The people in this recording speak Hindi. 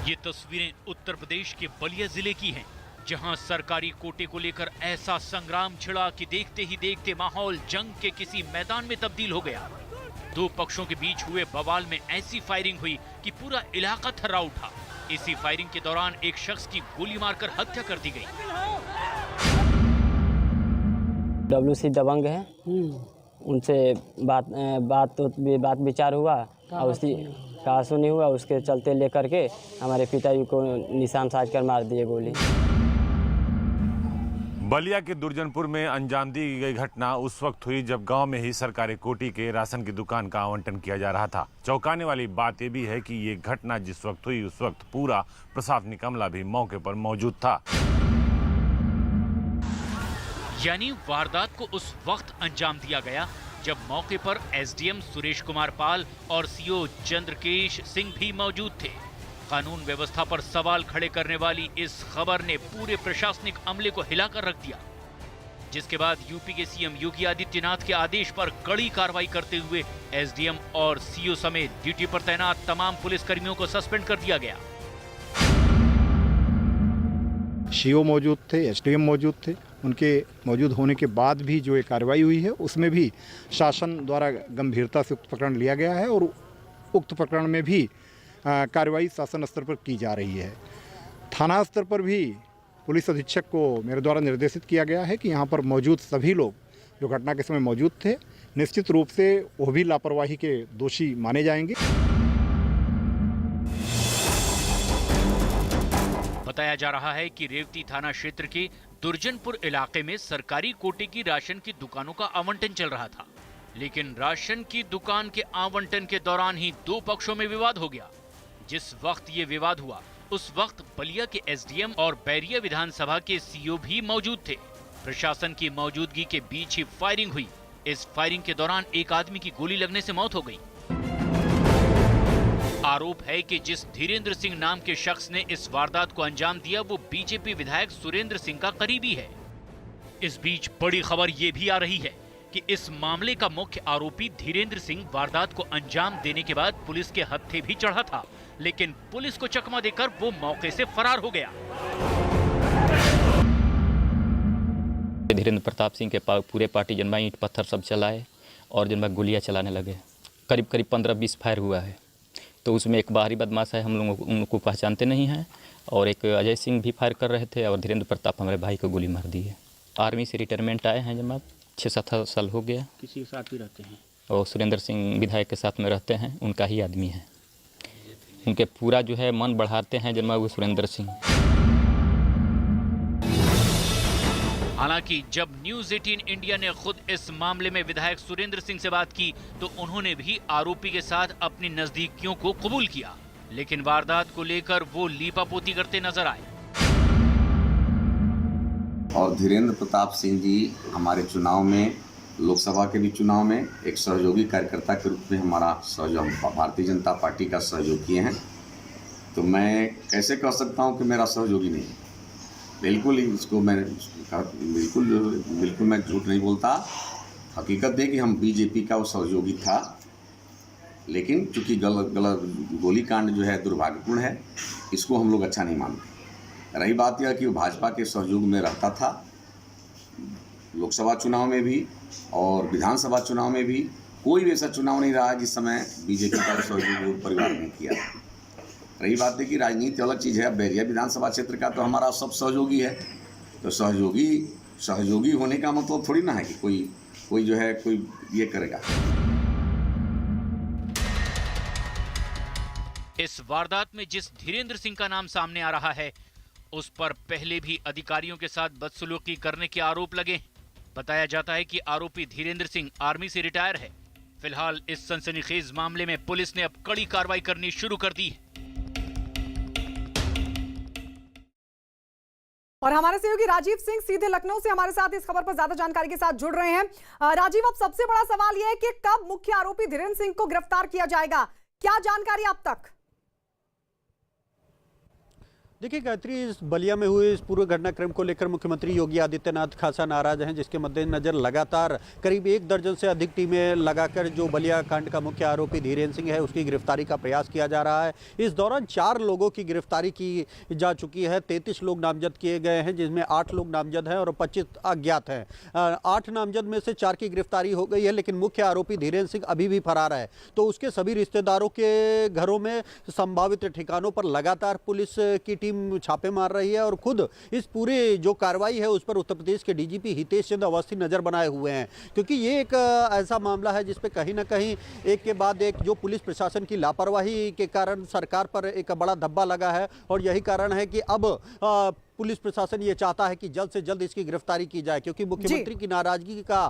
ये तस्वीरें उत्तर प्रदेश के बलिया जिले की हैं, जहां सरकारी कोटे को लेकर ऐसा संग्राम छिड़ा कि देखते ही देखते माहौल जंग के किसी मैदान में तब्दील हो गया। दो पक्षों के बीच हुए बवाल में ऐसी फायरिंग हुई कि पूरा इलाका थर्रा उठा। इसी फायरिंग के दौरान एक शख्स की गोली मारकर हत्या कर दी गई। WC दबंग है, उनसे बात विचार हुआ और उसी कहा सुनी हुआ, उसके चलते लेकर के हमारे पिताजी को निशान साध कर मार दिए गोली। बलिया के दुर्जनपुर में अंजाम दी गई घटना उस वक्त हुई जब गांव में ही सरकारी कोटी के राशन की दुकान का आवंटन किया जा रहा था। चौंकाने वाली बात यह भी है कि ये घटना जिस वक्त हुई उस वक्त पूरा प्रशासनिक अमला भी मौके पर मौजूद था। यानी वारदात को उस वक्त अंजाम दिया गया जब मौके पर SDM सुरेश कुमार पाल और CO चंद्रकेश सिंह भी मौजूद थे। कानून व्यवस्था पर सवाल खड़े करने वाली इस खबर ने पूरे प्रशासनिक अमले को हिलाकर रख दिया, जिसके बाद यूपी के CM योगी आदित्यनाथ के आदेश पर कड़ी कार्रवाई करते हुए SDM और CO समेत ड्यूटी पर तैनात तमाम पुलिसकर्मियों को सस्पेंड कर दिया गया। CO मौजूद थे, SDM मौजूद थे। उनके मौजूद होने के बाद भी जो ये कार्रवाई हुई है उसमें भी शासन द्वारा गंभीरता से उक्त प्रकरण लिया गया है और उक्त प्रकरण में भी कार्रवाई शासन स्तर पर की जा रही है। थाना स्तर पर भी पुलिस अधीक्षक को मेरे द्वारा निर्देशित किया गया है कि यहाँ पर मौजूद सभी लोग जो घटना के समय मौजूद थे, निश्चित रूप से वो भी लापरवाही के दोषी माने जाएंगे। बताया जा रहा है कि रेवती थाना क्षेत्र के दुर्जनपुर इलाके में सरकारी कोटे की राशन की दुकानों का आवंटन चल रहा था, लेकिन राशन की दुकान के आवंटन के दौरान ही दो पक्षों में विवाद हो गया। जिस वक्त ये विवाद हुआ उस वक्त बलिया के SDM और बैरिया विधानसभा के CO भी मौजूद थे। प्रशासन की मौजूदगी के बीच ही फायरिंग हुई। इस फायरिंग के दौरान एक आदमी की गोली लगने से मौत हो गई। आरोप है कि जिस धीरेन्द्र सिंह नाम के शख्स ने इस वारदात को अंजाम दिया वो BJP विधायक सुरेंद्र सिंह का करीबी है। इस बीच बड़ी खबर ये भी आ रही है कि इस मामले का मुख्य आरोपी धीरेन्द्र सिंह वारदात को अंजाम देने के बाद पुलिस के हत्थे भी चढ़ा था, लेकिन पुलिस को चकमा देकर वो मौके से फरार हो गया। धीरेन्द्र प्रताप सिंह के पूरे पार्टी जनता ईंट पत्थर सब चलाए और जनता गोलियां चलाने लगे। करीब 15-20 फायर हुआ है। तो उसमें एक बाहरी बदमाश है, हम लोग उनको पहचानते नहीं हैं, और एक अजय सिंह भी फायर कर रहे थे और धीरेन्द्र प्रताप हमारे भाई को गोली मार दी है। आर्मी से रिटायरमेंट आए हैं जनाब, 6-7 साल हो गया। किसी के साथ भी रहते हैं? और सुरेंद्र सिंह विधायक के साथ में रहते हैं, उनका ही आदमी है। उनके पूरा जो है मन बढ़ाते हैं जनाब वो सुरेंद्र सिंह। हालांकि जब न्यूज़ 18 इंडिया ने खुद इस मामले में विधायक सुरेंद्र सिंह से बात की तो उन्होंने भी आरोपी के साथ अपनी नजदीकियों को कबूल किया, लेकिन वारदात को लेकर वो लीपापोती करते नजर आए। और धीरेन्द्र प्रताप सिंह जी हमारे चुनाव में, लोकसभा के भी चुनाव में एक सहयोगी कार्यकर्ता के रूप में हमारा सहयोग भारतीय जनता पार्टी का सहयोग किए हैं। तो मैं कैसे कह सकता हूं कि मेरा सहयोगी नहीं है? बिल्कुल ही इसको मैं बिल्कुल मैं झूठ नहीं बोलता। हकीकत है कि हम BJP का वो सहयोगी था, लेकिन चूंकि गलत गोलीकांड जो है दुर्भाग्यपूर्ण है, इसको हम लोग अच्छा नहीं मानते। रही बात यह कि वो भाजपा के सहयोग में रहता था, लोकसभा चुनाव में भी और विधानसभा चुनाव में भी। कोई भी ऐसा चुनाव नहीं रहा जिस समय BJP का सहयोग परिवार ने किया। रही बात है कि राजनीति अलग चीज़ है। बैरिया विधानसभा क्षेत्र का तो हमारा सब सहयोगी है। तो सहयोगी होने का मतलब थोड़ी ना है कि कोई जो है कोई ये करेगा। इस वारदात में जिस धीरेन्द्र सिंह का नाम सामने आ रहा है उस पर पहले भी अधिकारियों के साथ बदसलूकी करने के आरोप लगे। बताया जाता है कि आरोपी धीरेन्द्र सिंह आर्मी से रिटायर है। फिलहाल इस सनसनीखेज मामले में पुलिस ने अब कड़ी कार्रवाई करनी शुरू कर दी है। और हमारे सहयोगी राजीव सिंह सीधे लखनऊ से हमारे साथ इस खबर पर ज्यादा जानकारी के साथ जुड़ रहे हैं। राजीव, अब सबसे बड़ा सवाल यह है कि कब मुख्य आरोपी धीरेन्द्र सिंह को गिरफ्तार किया जाएगा? क्या जानकारी आप तक? देखिए गायत्री, इस बलिया में हुए इस पूरे घटनाक्रम को लेकर मुख्यमंत्री योगी आदित्यनाथ खासा नाराज हैं, जिसके मद्देनजर लगातार करीब 1 दर्जन से अधिक टीमें लगाकर जो बलिया कांड का मुख्य आरोपी धीरेन्द्र सिंह है उसकी गिरफ्तारी का प्रयास किया जा रहा है। इस दौरान 4 लोगों की गिरफ्तारी की जा चुकी है। 33 लोग नामजद किए गए हैं, जिसमें 8 लोग नामजद हैं और 25 अज्ञात हैं। 8 नामजद में से 4 की गिरफ्तारी हो गई है, लेकिन मुख्य आरोपी धीरेन्द्र सिंह अभी भी फरार है। तो उसके सभी रिश्तेदारों के घरों में संभावित ठिकानों पर लगातार पुलिस की टीम छापे मार रही है और खुद इस पूरे जो कार्रवाई है उस पर उत्तर प्रदेश के डीजीपी हितेश चंद्र अवस्थी नजर बनाए हुए हैं, क्योंकि ये एक ऐसा मामला है जिस पे कहीं ना कहीं एक के बाद एक जो पुलिस प्रशासन की लापरवाही के कारण सरकार पर एक बड़ा धब्बा लगा है। और यही कारण है कि अब पुलिस प्रशासन ये चाहता है कि जल्द से जल्द इसकी गिरफ्तारी की जाए, क्योंकि मुख्यमंत्री की नाराजगी का